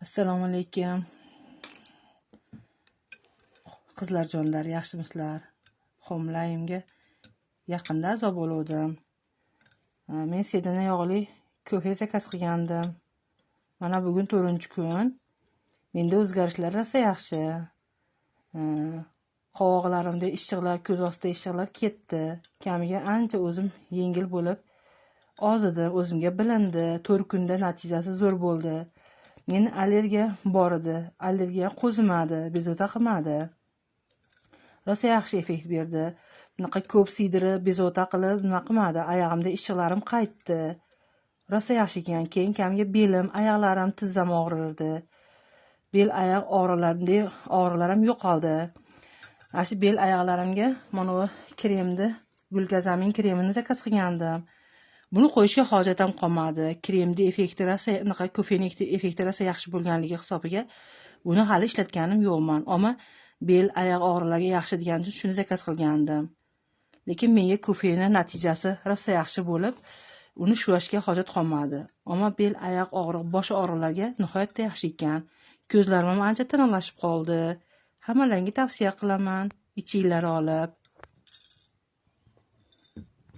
Assalomu alaykum. Qizlar jonlar, yaxshimisizlar? Homilayimga yaqinda azo bo'ldim. Men sedana yog'li kofe zakaz qilgandim. Mana bugun 4-kun. Menda o'zgarishlar rosa yaxshi. Qovoqlarimda ishchiqlar, ko'z ostida ishchiqlar ketdi. Kamiga ancha o'zim yengil bo'lib ozidim, o'zimga bilindi. 4 kunda natijasi zo'r bo'ldi. Meni allergiya bor edi. Allergiya qo'zimadi, bezovta qilmadi. Rosa yaxshi effekt berdi. Bunaqa ko'p siydirib, bezovta qilib nima qilmadi. Oyog'imda ishchiqlarim qaytdi. Rosa yaxshi ekan. Keyin kamiga belim, oyoqlarim tizzam og'rirdi. Bel oyoq og'riqlarim yo'qoldi. Shu bel oyoqlarimga mana bu kremni, Gulgazamin kremini zakaz qilgandim. Buni qo'yishga hojat ham qolmadi. Kremni effekti rosa, unaqa kofening effekti rosa yaxshi bo'lganligi hisobiga buni hali ishlatganim yo'qman. Ammo bel oyoq og'riqlariga yaxshi degan uchun shuni zakaz qilgandim. Lekin menga kofening natijasi rosa yaxshi bo'lib, uni shuvashga hojat qolmadi. Ammo bel oyoq og'riq, bosh og'riqlarga nihoyatda yaxshi ekan. Ko'zlarim ham ancha tiniqlashib qoldi. Hammalarga tavsiya qilaman, ichinglar olib.